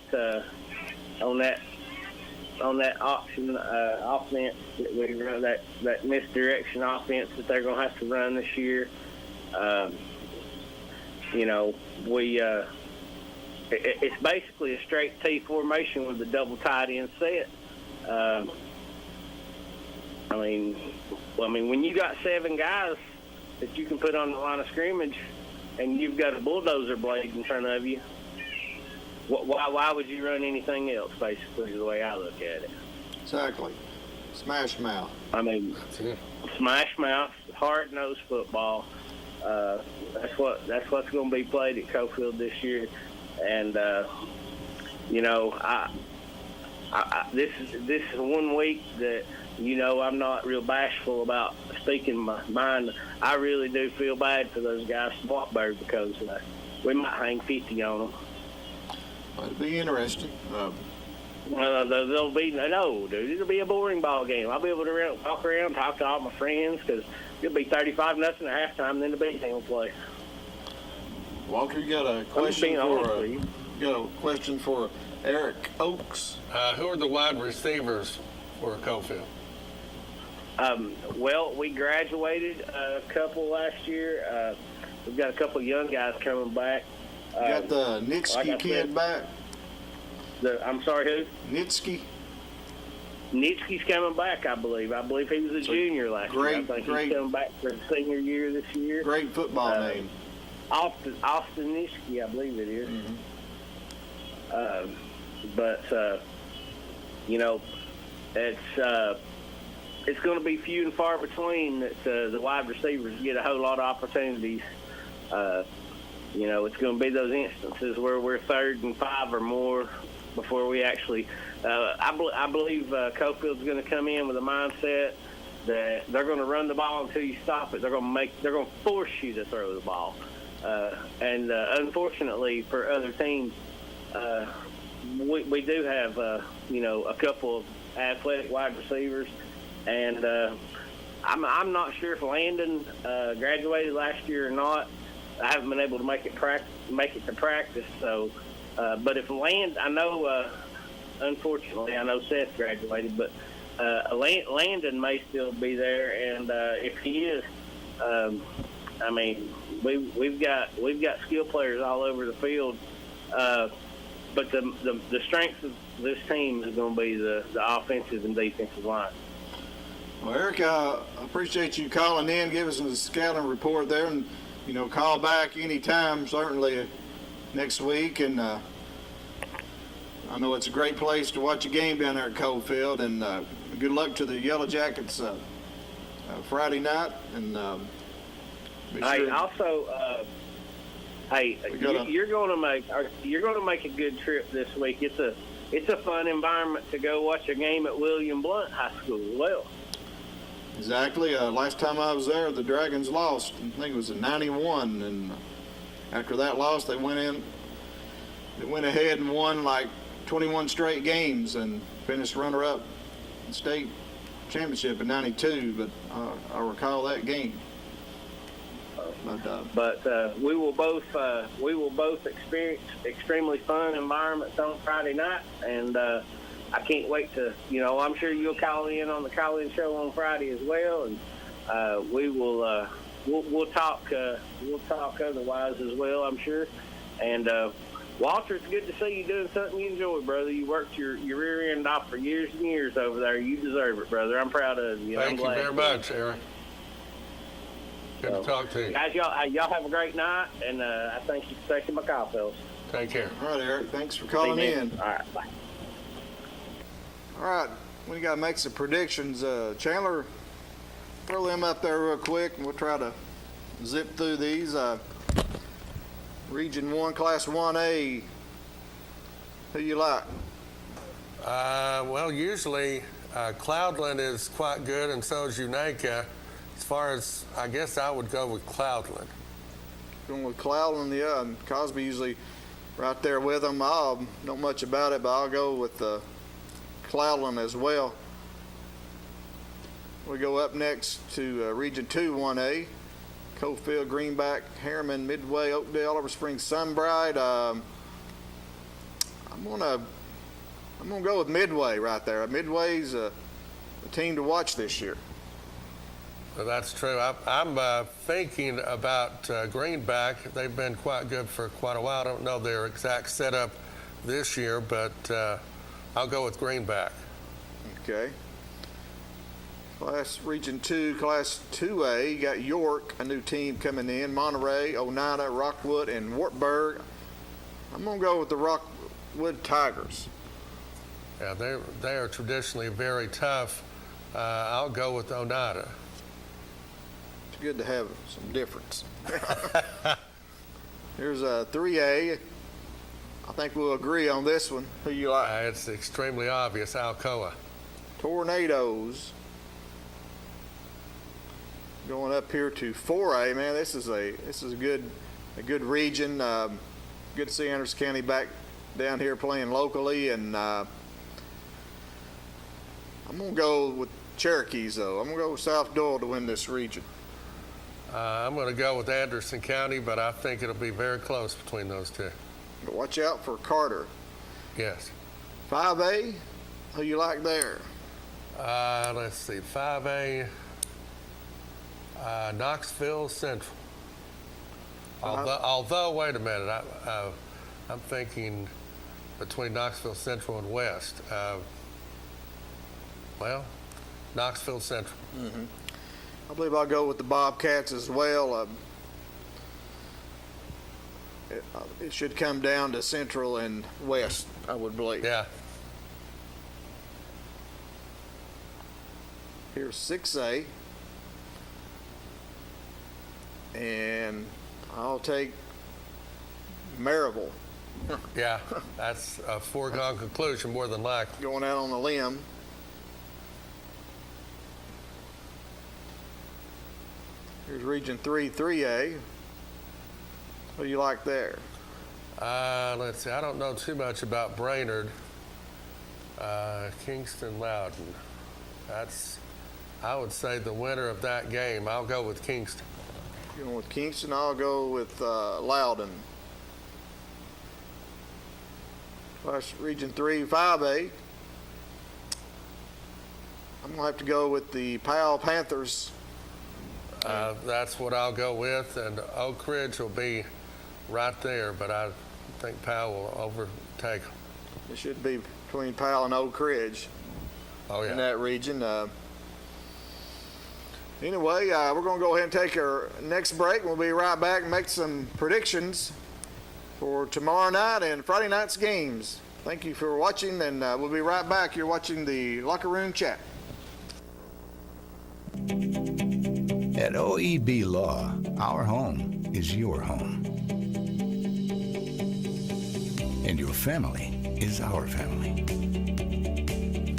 option offense that we run, that misdirection offense that they're going to have to run this year. It's basically a straight T formation with a double tight end set. When you got 7 guys that you can put on the line of scrimmage, and you've got a bulldozer blade in front of you, why would you run anything else? Basically, is the way I look at it. Exactly. Smash mouth. Smash mouth, hard nosed football. That's what's going to be played at Coalfield this year, and this is 1 week that I'm not real bashful about speaking my mind. I really do feel bad for those guys from Wartburg because we might hang 50 on them. It'll be interesting. It'll be a boring ball game. I'll be able to walk around, talk to all my friends because it'll be 35-0 at halftime. Then the B team will play. Walker, you got a question for Eric Oakes? Who are the wide receivers for Coalfield? Well, we graduated a couple last year. We've got a couple young guys coming back. You got the Nitsky kid back? I'm sorry, who? Nitsky. Nitsky's coming back, I believe. I believe he was a junior last year. I think he's coming back for the senior year this year. Great football name. Austin Nitsky, I believe it is. Mm-hmm. It's going to be few and far between that the wide receivers get a whole lot of opportunities. It's going to be those instances where we're 3rd and 5 or more before we actually. I believe Coalfield's going to come in with a mindset that they're going to run the ball until you stop it. They're going to force you to throw the ball. And unfortunately for other teams, we do have a couple of athletic wide receivers, and I'm not sure if Landon graduated last year or not. I haven't been able to make it to practice. So, but if I know unfortunately, I know Seth graduated, but Landon may still be there, and if he is, I mean, we've got skill players all over the field, but the strength of this team is going to be the offensive and defensive line. Well, Eric, I appreciate you calling in, giving us a scouting report there, and call back anytime, certainly next week. And I know it's a great place to watch a game down there at Coalfield, and good luck to the Yellow Jackets Friday night. And hey, also, you're going to make a good trip this week. It's a fun environment to go watch a game at William Blount High School as well. Exactly. Last time I was there, the Dragons lost. I think it was in '91, and after that loss, they went ahead and won like 21 straight games and finished runner-up in state championship in '92. But I recall that game. But we will both experience extremely fun environments on Friday night, and I can't wait to, I'm sure you'll call in on the call-in show on Friday as well, and we'll talk otherwise as well, I'm sure. And Walter, it's good to see you doing something you enjoy, brother. You worked your rear end off for years and years over there. You deserve it, brother. I'm proud of you. Thank you very much, Eric. Good to talk to you. Guys, y'all have a great night, and I thank you for taking my call, fellas. Take care. All right, Eric. Thanks for calling in. All right, bye. All right, we got to make some predictions. Chandler, throw them up there real quick, and we'll try to zip through these. Region 1, Class 1A, who you like? Well, usually Cloudland is quite good, and so is Unaka. As far as, I guess I would go with Cloudland. Going with Cloudland, yeah, and Cosby usually right there with them. I don't know much about it, but I'll go with Cloudland as well. We go up next to Region 2, 1A. Coalfield, Greenback, Harriman, Midway, Oakdale, Oliver Springs, Sunbright. I'm gonna go with Midway right there. Midway's a team to watch this year. Well, that's true. I'm thinking about Greenback. They've been quite good for quite a while. I don't know their exact setup this year, but I'll go with Greenback. Okay. Region 2, Class 2A, you got York, a new team coming in, Monterey, Oneida, Rockwood, and Wartburg. I'm going to go with the Rockwood Tigers. Yeah, they are traditionally very tough. I'll go with Oneida. It's good to have some difference. Here's 3A. I think we'll agree on this one. Who you like? It's extremely obvious, Alcoa. Tornadoes. Going up here to 4A, man. This is a good region. Good to see Anderson County back down here playing locally, and I'm gonna go with Cherokees though. I'm gonna go with South Doyle to win this region. I'm gonna go with Anderson County, but I think it'll be very close between those two. But watch out for Carter. Yes. 5A, who you like there? Let's see, 5A. Knoxville Central. Although, wait a minute, I'm thinking between Knoxville Central and West. Well, Knoxville Central. Mm-hmm. I believe I'll go with the Bobcats as well. It should come down to Central and West, I would believe. Yeah. Here's 6A. And I'll take Marival. Yeah, that's a foregone conclusion more than likely. Going out on a limb. Here's Region 3, 3A. What do you like there? Let's see, I don't know too much about Brainerd. Kingston, Loudon. I would say the winner of that game. I'll go with Kingston. Going with Kingston, I'll go with Loudon. Region 3 5A. I'm going to have to go with the Powell Panthers. That's what I'll go with, and Oak Ridge will be right there, but I think Powell will overtake them. It should be between Powell and Oak Ridge in that region. Anyway, we're going to go ahead and take our next break. We'll be right back and make some predictions for tomorrow night and Friday night's games. Thank you for watching, and we'll be right back. You're watching the Locker Room Chat. At OEB Law, our home is your home. And your family is our family.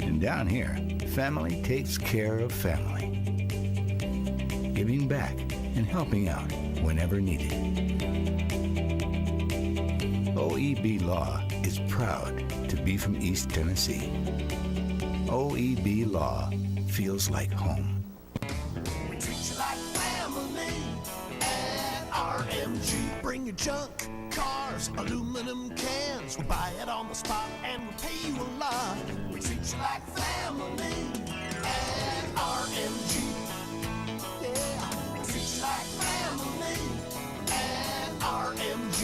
And down here, family takes care of family. Giving back and helping out whenever needed. OEB Law is proud to be from East Tennessee. OEB Law feels like home. We treat you like family at RMG. Bring your junk, cars, aluminum cans. We buy it on the spot and we'll pay you a lot. We treat you like family at RMG. Yeah, we treat you like family at RMG.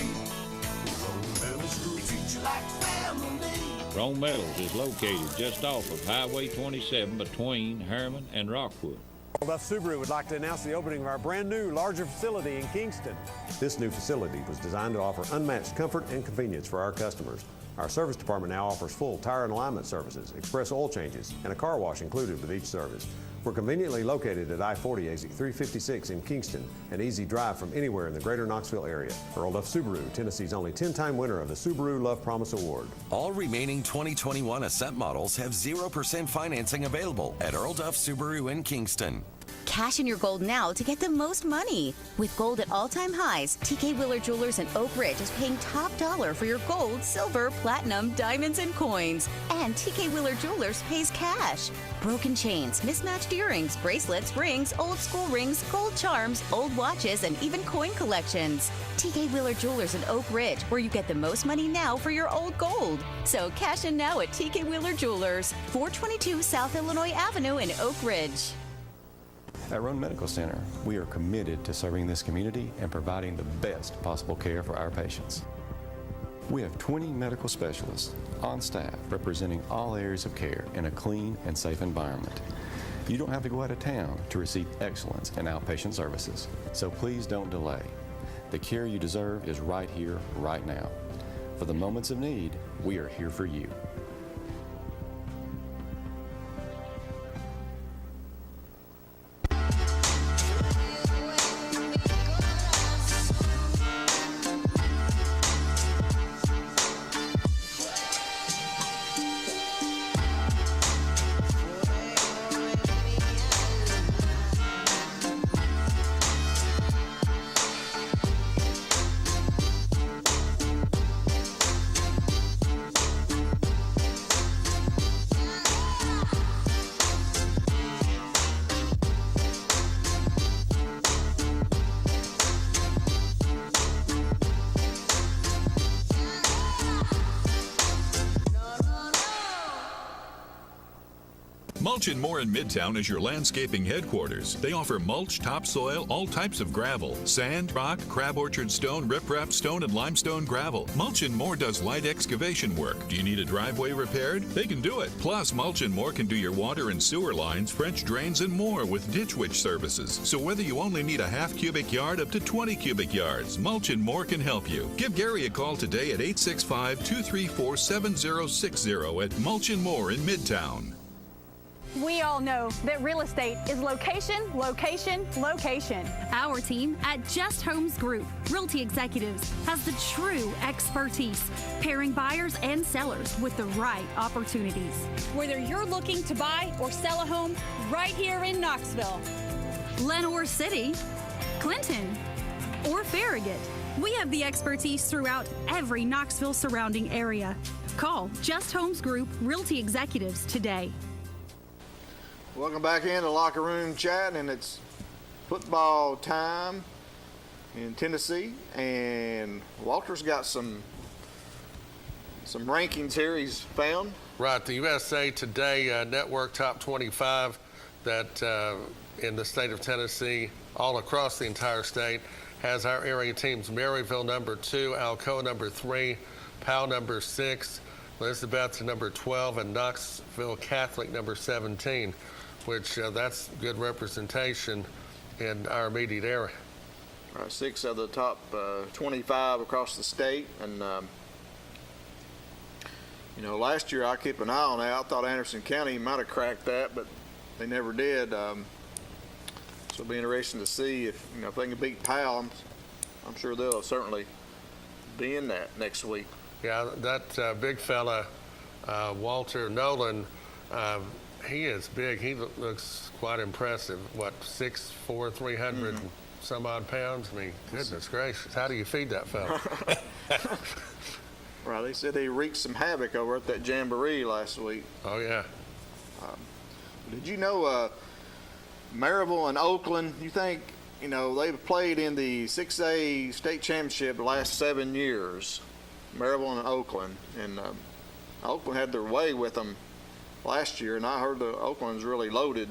We treat you like family. Rome Metals is located just off of Highway 27 between Harriman and Rockwood. Old Subaru would like to announce the opening of our brand new, larger facility in Kingston. This new facility was designed to offer unmatched comfort and convenience for our customers. Our service department now offers full tire and alignment services, express oil changes, and a car wash included with each service. We're conveniently located at I-40 Exit 356 in Kingston, an easy drive from anywhere in the greater Knoxville area. Earl Duff Subaru, Tennessee's only 10-time winner of the Subaru Love Promise Award. All remaining 2021 Ascent models have 0% financing available at Earl Duff Subaru in Kingston. Cash in your gold now to get the most money. With gold at all-time highs, TK Wheeler Jewelers in Oak Ridge is paying top dollar for your gold, silver, platinum, diamonds, and coins. And TK Wheeler Jewelers pays cash. Broken chains, mismatched earrings, bracelets, rings, old school rings, gold charms, old watches, and even coin collections. TK Wheeler Jewelers in Oak Ridge, where you get the most money now for your old gold. So cash in now at TK Wheeler Jewelers, 422 South Illinois Avenue in Oak Ridge. At Roan Medical Center, we are committed to serving this community and providing the best possible care for our patients. We have 20 medical specialists on staff representing all areas of care in a clean and safe environment. You don't have to go out of town to receive excellence in outpatient services, so please don't delay. The care you deserve is right here, right now. For the moments of need, we are here for you. Mulch & More in Midtown is your landscaping headquarters. They offer mulch, topsoil, all types of gravel, sand, rock, crab orchard stone, riprap stone, and limestone gravel. Mulch & More does light excavation work. Do you need a driveway repaired? They can do it. Plus, Mulch & More can do your water and sewer lines, French drains, and more with Ditch Witch services. So whether you only need a half cubic yard up to 20 cubic yards, Mulch & More can help you. Give Gary a call today at 865-234-7060 at Mulch & More in Midtown. We all know that real estate is location, location, location. Our team at Just Homes Group, Realty Executives, has the true expertise, pairing buyers and sellers with the right opportunities. Whether you're looking to buy or sell a home right here in Knoxville, Lenoir City, Clinton, or Farragut, we have the expertise throughout every Knoxville surrounding area. Call Just Homes Group Realty Executives today. Welcome back into Locker Room Chat, and it's football time in Tennessee, and Walter's got some some rankings here he's found. Right, the USA Today Network Top 25 that in the state of Tennessee, all across the entire state, has our area teams: Maryville number 2, Alcoa number 3, Powell number 6, Elizabeth number 12, and Knoxville Catholic number 17, which that's good representation in our immediate area. 6 of the top 25 across the state. And, last year I kept an eye on that. I thought Anderson County might have cracked that, but they never did. So it'll be interesting to see if they can beat Powell. I'm sure they'll certainly be in that next week. Yeah, that big fella, Walter Nolan, he is big. He looks quite impressive. What, 6'4", 300 and some odd pounds? I mean, goodness gracious, how do you feed that fella? Right, they said he wreaked some havoc over at that jamboree last week. Oh, yeah. Did you know Marival and Oakland, you think, they've played in the 6A state championship the last 7 years, Marival and Oakland, and Oakland had their way with them last year, and I heard the Oakland's really loaded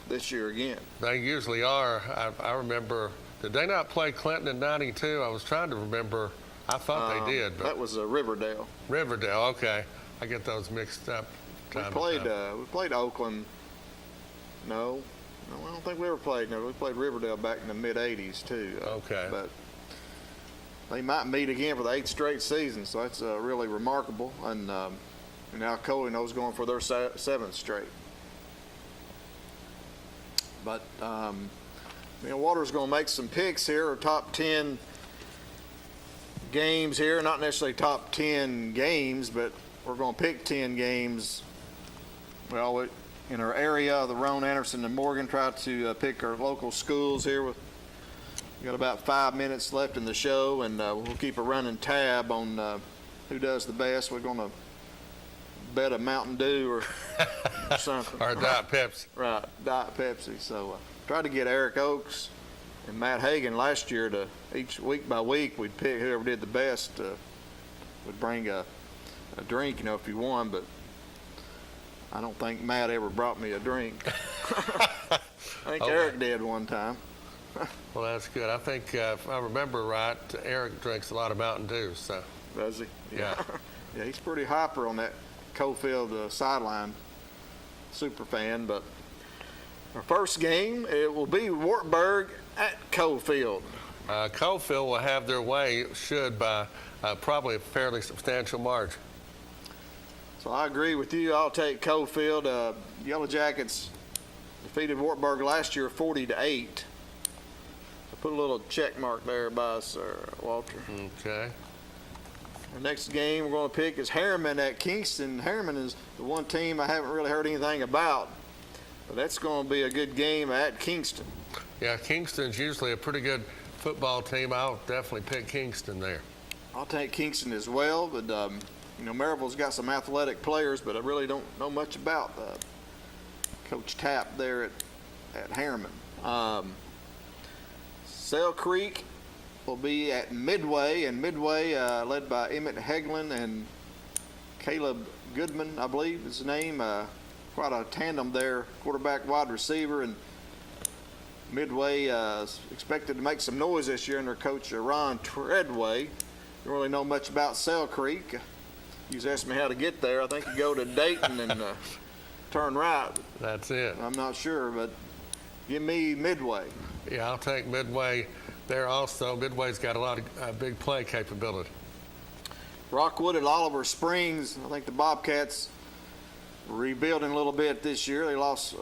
this year again. They usually are. I remember, did they not play Clinton in 92? I was trying to remember. I thought they did. But that was Riverdale. Riverdale, okay. I get those mixed up. We played Oakland. No, I don't think we ever played. No, we played Riverdale back in the mid-'80s too. Okay. But they might meet again for the 8th straight season, so that's really remarkable. And now Coley knows going for their 7th straight. But Waters going to make some picks here, or top 10 games here. Not necessarily top 10 games, but we're going to pick 10 games. Well, in our area, the Roan, Anderson, and Morgan, try to pick our local schools here. We got about 5 minutes left in the show, and we'll keep a running tab on who does the best. We're going to bet a Mountain Dew or something. Or Diet Pepsi. Right, Diet Pepsi. So try to get Eric Oakes and Matt Hagan last year to each week by week we'd pick whoever did the best would bring a drink, if you won, but I don't think Matt ever brought me a drink. I think Eric did one time. Well, that's good. I think if I remember right, Eric drinks a lot of Mountain Dew. So does he? Yeah. Yeah, he's pretty hyper on that Coalfield sideline. Super fan. But our first game, it will be Wartburg at Coalfield. Coalfield will have their way, by probably a fairly substantial margin. So I agree with you. I'll take Coalfield. Yellow Jackets defeated Wartburg last year 40-8. So put a little check mark there by us, Walter. Okay. Our next game we're going to pick is Harriman at Kingston. Harriman is the one team I haven't really heard anything about, but that's going to be a good game at Kingston. Yeah, Kingston's usually a pretty good football team. I'll definitely pick Kingston there. I'll take Kingston as well, but Marival's got some athletic players, but I really don't know much about Coach Tapp there at Harriman. Sale Creek will be at Midway, and Midway led by Emmett Heglin and Caleb Goodman, I believe is his name. Quite a tandem there, quarterback, wide receiver, and Midway is expected to make some noise this year under Coach Ron Treadway. Don't really know much about Sale Creek. You just asked me how to get there. I think you go to Dayton and turn right. That's it. I'm not sure, but give me Midway. Yeah, I'll take Midway there also. Midway's got a lot of big play capability. Rockwood at Oliver Springs. I think the Bobcats were rebuilding a little bit this year. They lost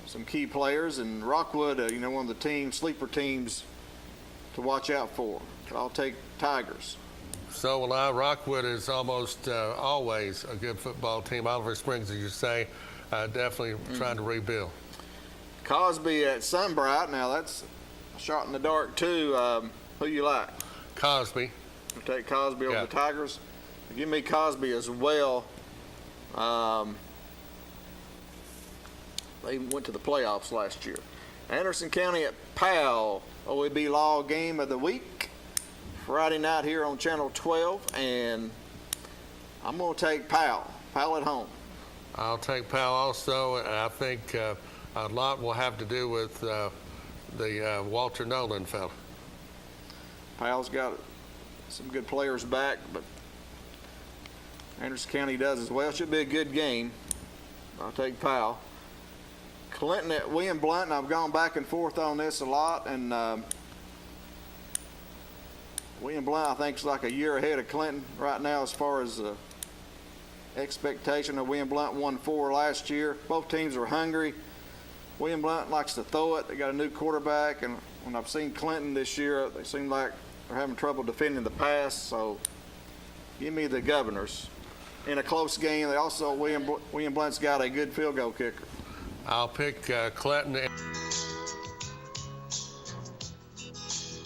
some key players, and Rockwood, one of the sleeper teams to watch out for. I'll take Tigers. So will I. Rockwood is almost always a good football team. Oliver Springs, as you say, definitely trying to rebuild. Cosby at Sunbright. Now that's a shot in the dark too. Who you like? Cosby. You take Cosby over the Tigers. Give me Cosby as well. They went to the playoffs last year. Anderson County at Powell. OEB Law game of the week. Friday night here on Channel 12, and I'm going to take Powell at home. I'll take Powell also, and I think a lot will have to do with the Walter Nolan fella. Powell's got some good players back, but Anderson County does as well. Should be a good game. I'll take Powell. Clinton at William Blount, and I've gone back and forth on this a lot, and William Blount, I think, is like a year ahead of Clinton right now as far as expectation. Of William Blount won 4 last year. Both teams are hungry. William Blount likes to throw it. They got a new quarterback, and when I've seen Clinton this year, they seem like they're having trouble defending the pass. So give me the Governors. In a close game, they also William Blount's got a good field goal kicker. I'll pick Clinton.